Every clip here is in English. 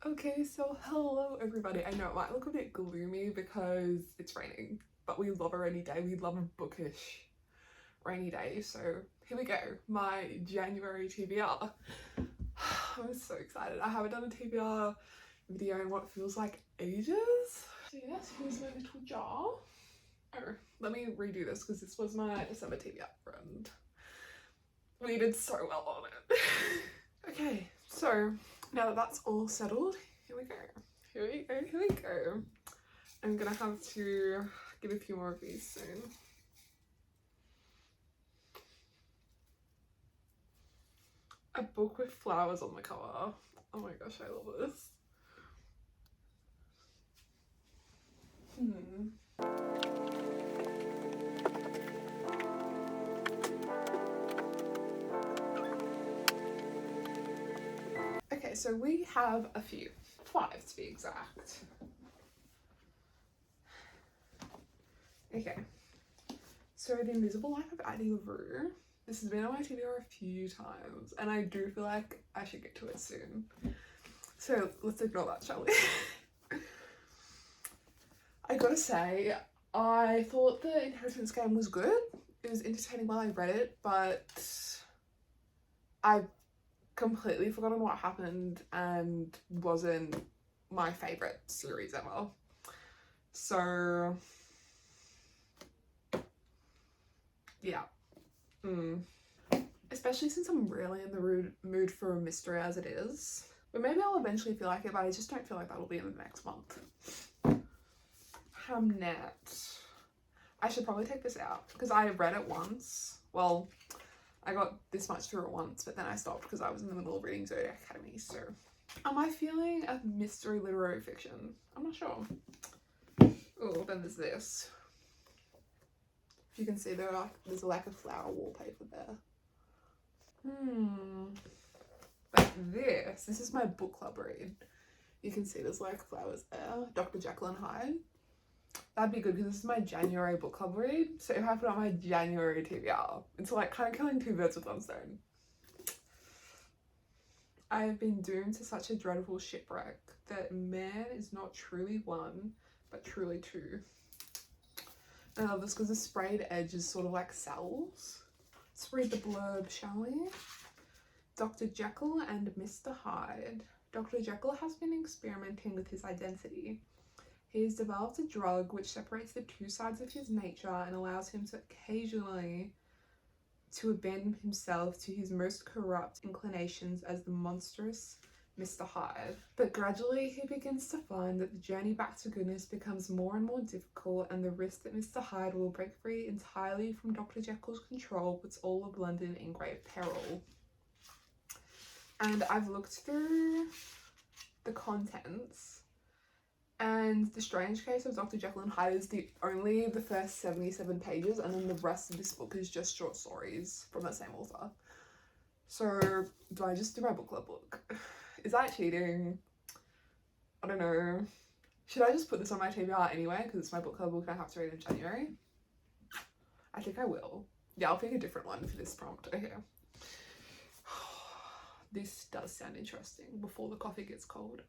Okay, so hello everybody. I know it might look a bit gloomy because it's raining, but we love a rainy day. We love a bookish rainy day. So here we go, my January TBR. I'm so excited. I haven't done a TBR video in what feels like ages. So yes, here's my little jar. Oh, let me redo this because this was my December TBR friend. We did so well on it. Okay, so now that that's all settled, here we go. Here we go, here we go. I'm gonna have to get a few more of these soon. A book with flowers on the cover. Oh my gosh, I love this. Okay, so we have a few. 5 to be exact. Okay. So The Invisible Life of Addie LaRue. This has been on my TBR a few times, and I do feel like I should get to it soon. So let's ignore that, shall we? I gotta say, I thought the Inheritance Game was good. It was entertaining while I read it, but I've completely forgotten what happened and wasn't my favourite series ever. So yeah. Especially since I'm really in the mood for a mystery as it is. But maybe I'll eventually feel like it, but I just don't feel like that'll be in the next month. Hamnet. I should probably take this out because I read it once. Well, I got this much through it once, but then I stopped because I was in the middle of reading Zodiac Academy. So am I feeling a mystery literary fiction? I'm not sure. Oh, then there's this. If you can see there's like a flower wallpaper there. But this is my book club read. You can see there's like flowers there. Dr. Jekyll and Hyde. That'd be good because this is my January book club read. So if I put on my January TBR, it's like kind of killing 2 birds with 1 stone. I have been doomed to such a dreadful shipwreck that man is not truly one, but truly 2. I love this because the sprayed edge is sort of like cells. Let's read the blurb, shall we? Dr. Jekyll and Mr. Hyde. Dr. Jekyll has been experimenting with his identity. He has developed a drug which separates the 2 sides of his nature and allows him to occasionally to abandon himself to his most corrupt inclinations as the monstrous Mr. Hyde. But gradually he begins to find that the journey back to goodness becomes more and more difficult, and the risk that Mr. Hyde will break free entirely from Dr. Jekyll's control puts all of London in grave peril. And I've looked through the contents, and The Strange Case of Dr. Jekyll and Hyde is only the first 77 pages, and then the rest of this book is just short stories from the same author. So do I just do my book club book? Is that cheating? I don't know. Should I just put this on my TBR anyway because it's my book club book and I have to read in January? I think I will. Yeah, I'll pick a different one for this prompt. Okay. This does sound interesting. Before the Coffee Gets Cold.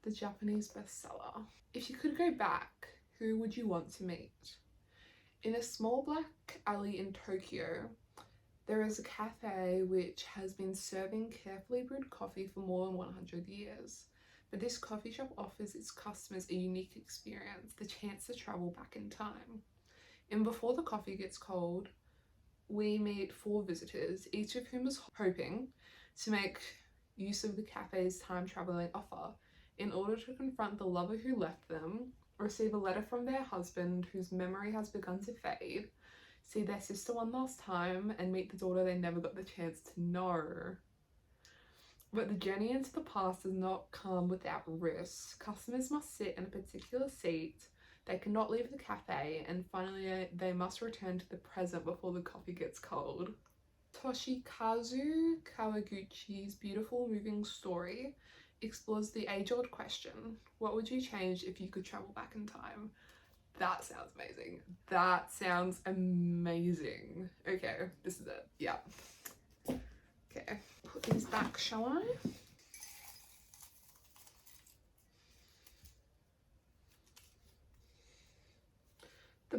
The Japanese bestseller. If you could go back, who would you want to meet? In a small black alley in Tokyo, there is a cafe which has been serving carefully brewed coffee for more than 100 years. But this coffee shop offers its customers a unique experience, the chance to travel back in time. In Before the Coffee Gets Cold, we meet 4 visitors, each of whom is hoping to make use of the cafe's time-traveling offer in order to confront the lover who left them, receive a letter from their husband whose memory has begun to fade, see their sister one last time, and meet the daughter they never got the chance to know. But the journey into the past does not come without risk. Customers must sit in a particular seat, they cannot leave the cafe, and finally they must return to the present before the coffee gets cold. Toshikazu Kawaguchi's beautiful, moving story explores the age-old question, what would you change if you could travel back in time? That sounds amazing. That sounds amazing. Okay, this is it. Yeah. Okay, put these back, shall I?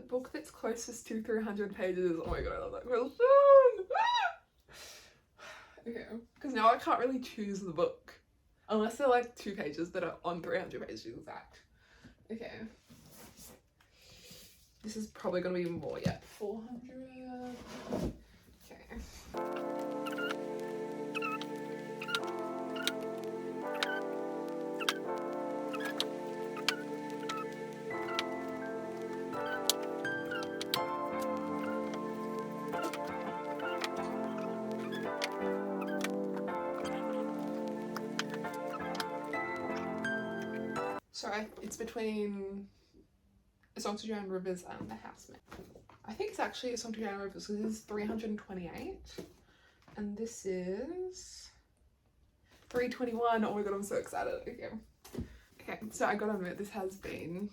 book that's closest to 300 pages. Oh my god, I love that question. Okay, because now I can't really choose the book. Unless they're like 2 pages that are on 300 pages exact. Okay. This is probably going to be more yet. 400. Okay. So it's between A Song to Drown Rivers and The Housemate. I think it's actually A Song to Drown Rivers because this is 328 and this is 321. Oh my god, I'm so excited. Okay, so I gotta admit, this has been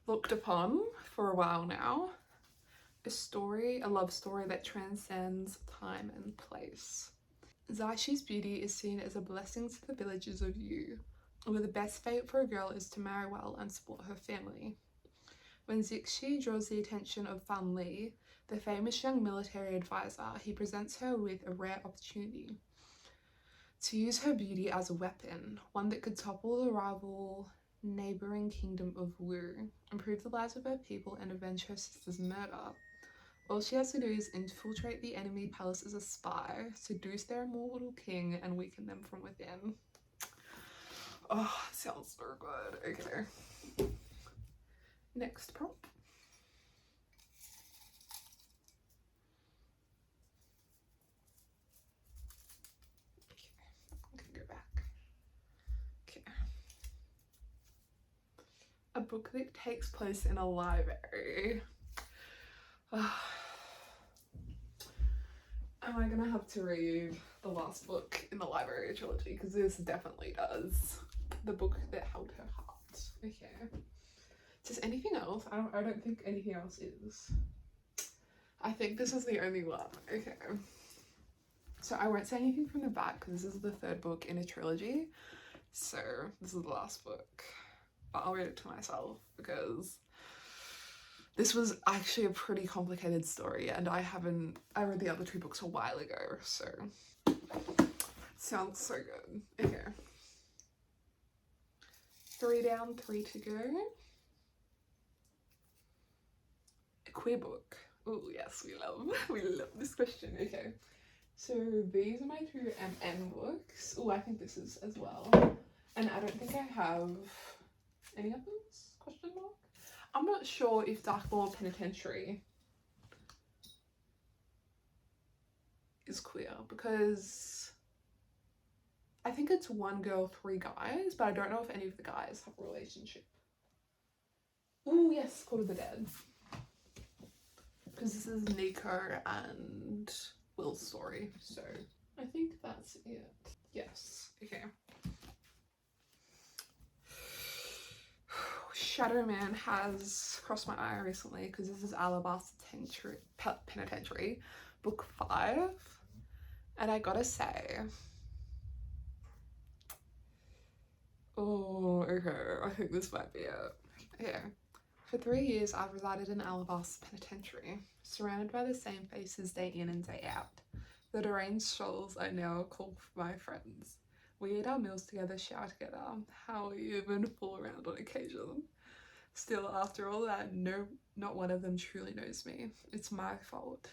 looked upon for a while now. A love story that transcends time and place. Zaishi's beauty is seen as a blessing to the villagers of Yu, where the best fate for a girl is to marry well and support her family. When Zixi draws the attention of Fan Li, the famous young military advisor, he presents her with a rare opportunity to use her beauty as a weapon, one that could topple the rival neighbouring kingdom of Wu, improve the lives of her people and avenge her sister's murder. All she has to do is infiltrate the enemy palace as a spy, seduce their immortal king and weaken them from within. Oh, sounds so good. Okay. Next prompt. Okay, go back. Okay. A book that takes place in a library. Am I gonna have to read the last book in the library trilogy? Because this definitely does. The book that held her heart. Okay. Does anything else? I don't think anything else is. I think this is the only one. Okay. So I won't say anything from the back because this is the 3rd book in a trilogy. So this is the last book. But I'll read it to myself because this was actually a pretty complicated story and I read the other 2 books a while ago, so sounds so good. Okay. 3 down, 3 to go. A queer book. Oh yes, we love this question. Okay. So these are my 2 MM books. Oh, I think this is as well. And I don't think I have any others? Question mark? I'm not sure if Darkmoor Penitentiary is queer because I think it's 1 girl, 3 guys, but I don't know if any of the guys have a relationship. Oh yes, Court of the Dead. Because this is Nico and Will's story, so I think that's it. Yes, okay. Shadow Man has crossed my eye recently because this is Alabaster Penitentiary, book 5, and I gotta say, oh, okay, I think this might be it. Okay. For 3 years, I've resided in Alabaster Penitentiary, surrounded by the same faces day in and day out. The deranged souls I now call my friends. We eat our meals together, shower together, how we even fool around on occasion. Still, after all that, no, not one of them truly knows me. It's my fault.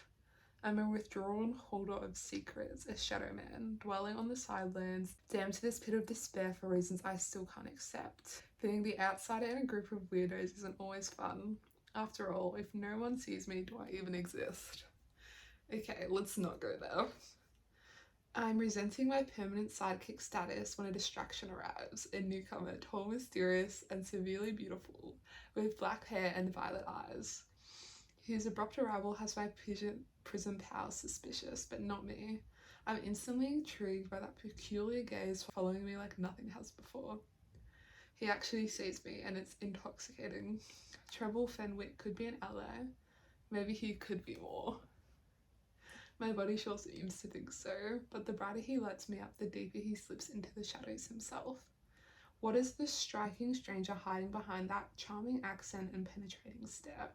I'm a withdrawn holder of secrets, a shadow man, dwelling on the sidelines, damned to this pit of despair for reasons I still can't accept. Being the outsider in a group of weirdos isn't always fun. After all, if no one sees me, do I even exist? Okay, let's not go there. I'm resenting my permanent sidekick status when a distraction arrives. A newcomer, tall, mysterious, and severely beautiful, with black hair and violet eyes. His abrupt arrival has my prison pals suspicious, but not me. I'm instantly intrigued by that peculiar gaze following me like nothing has before. He actually sees me, and it's intoxicating. Treble Fenwick could be an ally. Maybe he could be more. My body sure seems to think so, but the brighter he lets me up, the deeper he slips into the shadows himself. What is this striking stranger hiding behind that charming accent and penetrating stare?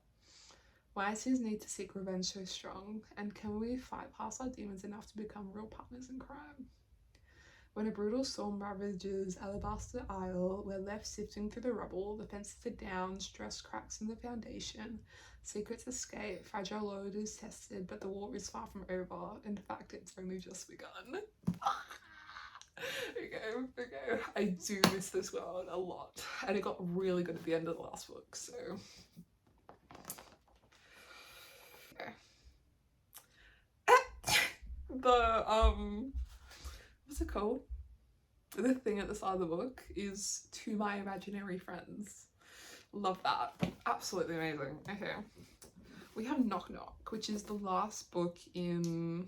Why is his need to seek revenge so strong? And can we fight past our demons enough to become real partners in crime? When a brutal storm ravages Alabaster Isle, we're left sifting through the rubble. The fences are down, stress cracks in the foundation. Secrets escape, fragile load is tested, but the war is far from over. In fact, it's only just begun. Okay. I do miss this world a lot. And it got really good at the end of the last book, so... Okay. What's it called? The thing at the start of the book is "To my imaginary friends." Love that. Absolutely amazing. Okay. We have Knock Knock, which is the last book in...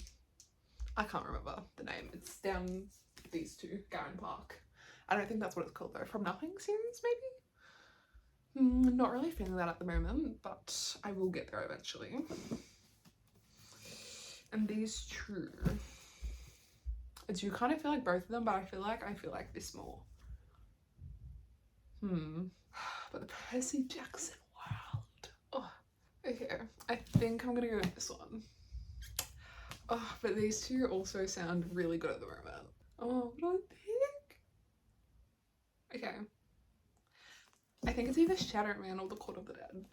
I can't remember the name. It's down these two, Garen Park. I don't think that's what it's called though. From Nothing series, maybe? Not really feeling that at the moment, but I will get there eventually. And these two... I do kind of feel like both of them, but I feel like this more. But the Percy Jackson world. Oh, okay. I think I'm gonna go with this one. Oh, but these two also sound really good at the moment. Oh, what do I pick? Okay. I think it's either Shadow Man or The Court of the Dead.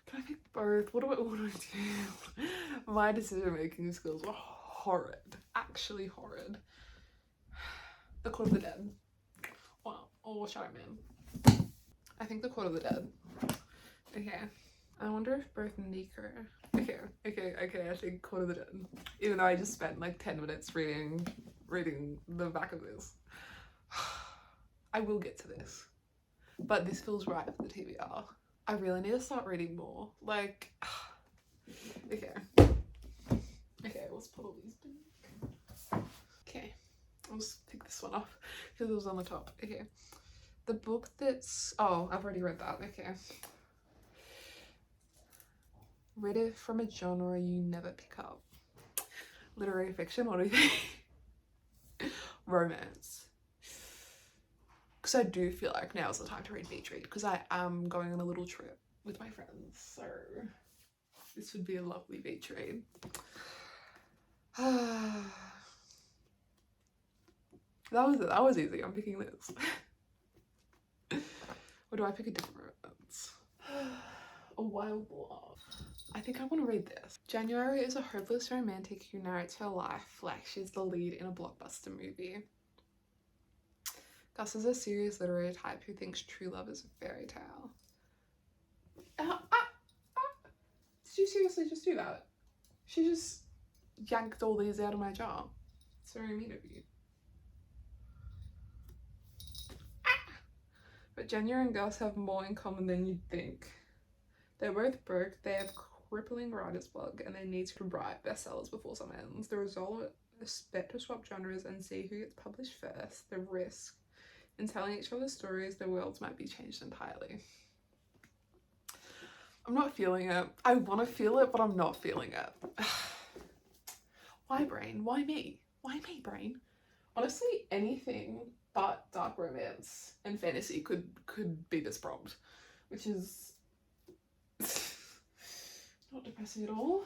Can I pick both? What do I do? My decision making skills are horrid. Actually horrid. The Court of the Dead. Wow. Or Shadow Man. I think The Court of the Dead. Okay. I wonder if both Nico... Okay, I think Court of the Dead. Even though I just spent like 10 minutes reading the back of this. I will get to this. But this feels right for the TBR. I really need to start reading more. Like... Okay. Okay, let's put all these back. Okay. I'll just pick this one off because it was on the top. Okay. The book that's... Oh, I've already read that. Okay. Read it from a genre you never pick up. Literary fiction, what do you think? Romance. Because I do feel like now's the time to read beach read because I am going on a little trip with my friends. So this would be a lovely beach read. That was easy. I'm picking this. Or do I pick a different romance? A Wild Love. I think I want to read this. January is a hopeless romantic who narrates her life like she's the lead in a blockbuster movie. Gus is a serious literary type who thinks true love is a fairy tale. Did you seriously just do that? She just yanked all these out of my jar. It's very mean of you. But January and Gus have more in common than you'd think. They're both broke, they have crippling writer's block, and they need to write bestsellers before summer ends. The result is bet to swap genres and see who gets published first. The risk in telling each other's stories, their worlds might be changed entirely. I'm not feeling it. I want to feel it, but I'm not feeling it. Why, brain? Why me? Why me, brain? Honestly, anything but dark romance and fantasy could be this prompt, which is not depressing at all.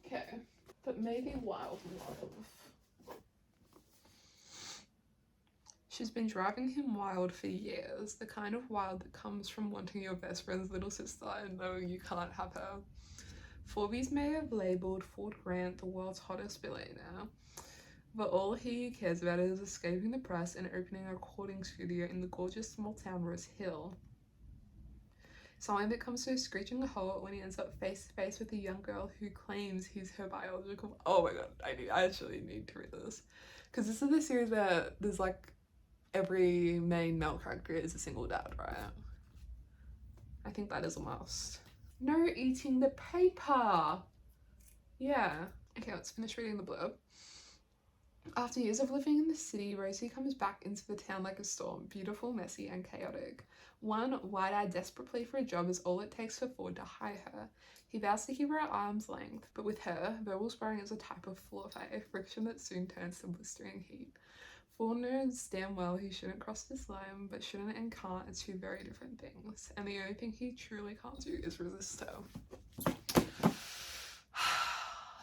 Okay, but maybe Wild Love. She's been driving him wild for years, the kind of wild that comes from wanting your best friend's little sister and knowing you can't have her. Forbes may have labelled Ford Grant the world's hottest billionaire, but all he cares about is escaping the press and opening a recording studio in the gorgeous small town Rose Hill. Something that comes to a screeching halt when he ends up face to face with a young girl who claims he's her biological... Oh my god, I actually need to read this. Because this is the series where there's like every main male character is a single dad, right? I think that is a must. No eating the paper! Yeah. Okay, let's finish reading the blurb. After years of living in the city, Rosie comes back into the town like a storm, beautiful, messy, and chaotic. One wide-eyed desperate plea for a job is all it takes for Ford to hire her. He vows to keep her at arm's length, but with her, verbal sparring is a type of forte, friction that soon turns to blistering heat. Four knows damn well he shouldn't cross this line, but shouldn't and can't are two very different things, and the only thing he truly can't do is resist her.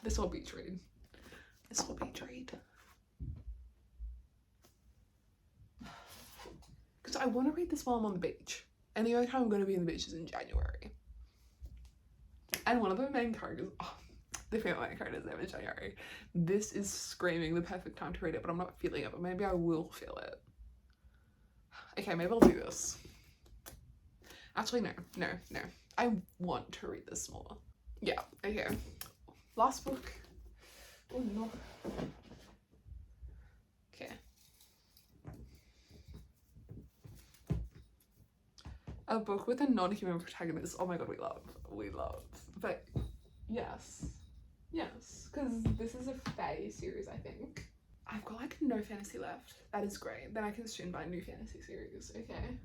This will beach read. This will beach read. Because I want to read this while I'm on the beach, and the only time I'm going to be on the beach is in January. And one of the main characters, the female main character's name is January. This is screaming the perfect time to read it, but I'm not feeling it, but maybe I will feel it. Okay, maybe I'll do this. Actually, no. I want to read this more. Yeah, okay. Last book. Oh no. Okay. A book with a non-human protagonist. Oh my god, we love. But yes, because this is a fae series, I think. I've got like no fantasy left. That is great. Then I can soon buy a new fantasy series. Okay.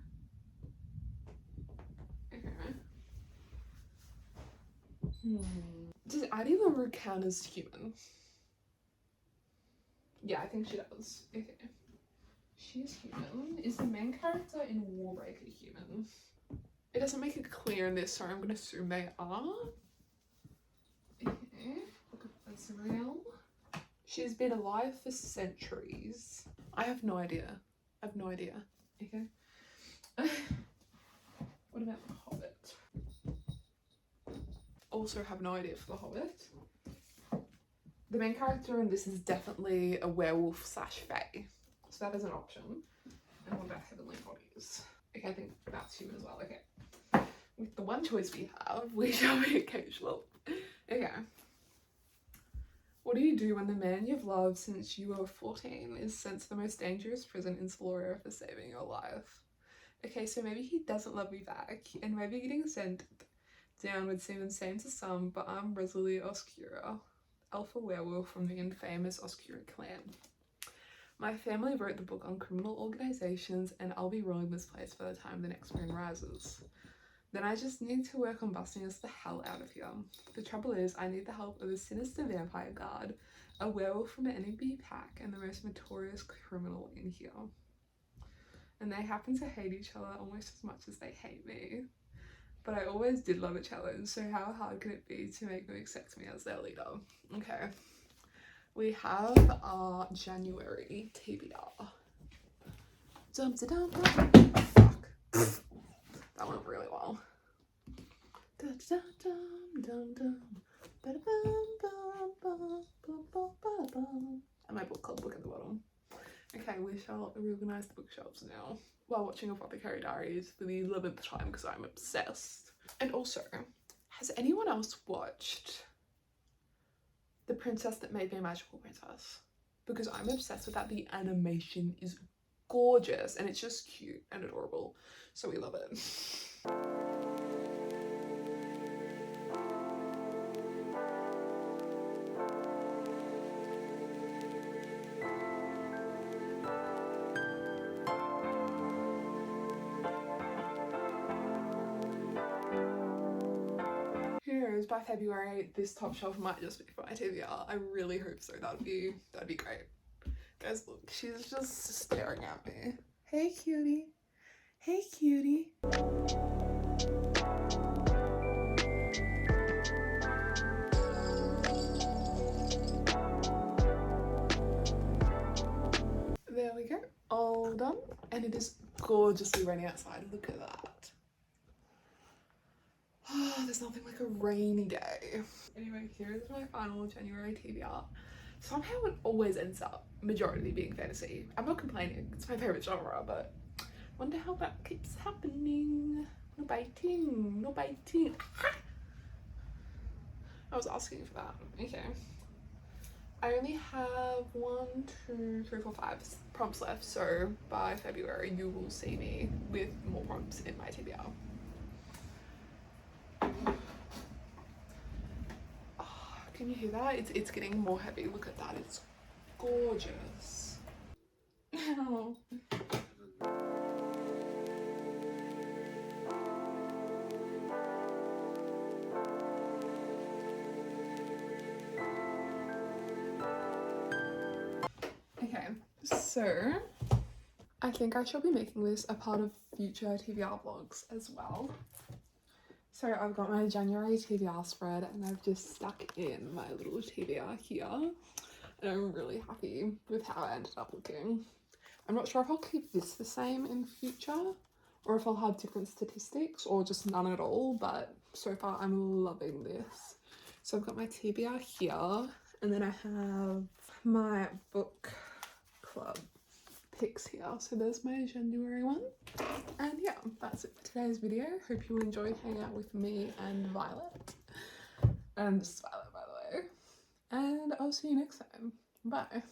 Does Addie LaRue count as human? Yeah, I think she does. Okay. She's human. Is the main character in Warbreaker human? It doesn't make it clear in this, so I'm gonna assume they are. Okay. Look at Azrael. She's been alive for centuries. I have no idea. Okay. What about The Hobbit? Also have no idea for The Hobbit. The main character in this is definitely a werewolf / fae. So that is an option. And what about Heavenly Bodies? Okay, I think that's human as well. Okay. With the one choice we have, we shall be occasional. Okay. What do you do when the man you've loved since you were 14 is sent to the most dangerous prison in Soloria for saving your life? Okay, so maybe he doesn't love me back, and maybe getting sent down would seem insane to some, but I'm Rosalie Oscura, alpha werewolf from the infamous Oscura clan. My family wrote the book on criminal organizations, and I'll be ruling this place by the time the next moon rises. Then I just need to work on busting us the hell out of here. The trouble is, I need the help of a sinister vampire guard, a werewolf from an NEB pack, and the most notorious criminal in here. And they happen to hate each other almost as much as they hate me. But I always did love a challenge, so how hard could it be to make them accept me as their leader? Okay. We have our January TBR. Fuck. That went really well. And my book club book at the bottom. Okay, we shall reorganise the bookshelves now while watching Apothecary Diaries for the 11th time because I'm obsessed. And also, has anyone else watched The Princess That Made Me a Magical Princess? Because I'm obsessed with that. The animation is gorgeous and it's just cute and adorable, so we love it. Who knows, by February this top shelf might just be for my TBR. I really hope so. That'd be great. Guys, look, she's just staring at me. Hey cutie. Hey cutie. There we go, all done. And it is gorgeously raining outside. Look at that. Oh, there's nothing like a rainy day. Anyway, here's my final January TBR. Somehow it always ends up majority being fantasy. I'm not complaining, it's my favourite genre, but wonder how that keeps happening. No biting, no biting. I was asking for that. Okay. I only have 1, 2, 3, 4, 5 prompts left, so by February you will see me with more prompts in my TBR. Oh, can you hear that? It's getting more heavy. Look at that. It's gorgeous. Oh. Okay, So I think I shall be making this a part of future TBR vlogs as well. So I've got my January TBR spread and I've just stuck in my little TBR here, and I'm really happy with how it ended up looking. I'm not sure if I'll keep this the same in future or if I'll have different statistics or just none at all, but so far I'm loving this. So I've got my TBR here, and then I have my book club picks here. So there's my January one. And yeah, that's it for today's video. Hope you enjoyed hanging out with me and Violet. And this is Violet, by the way. And I'll see you next time. Bye.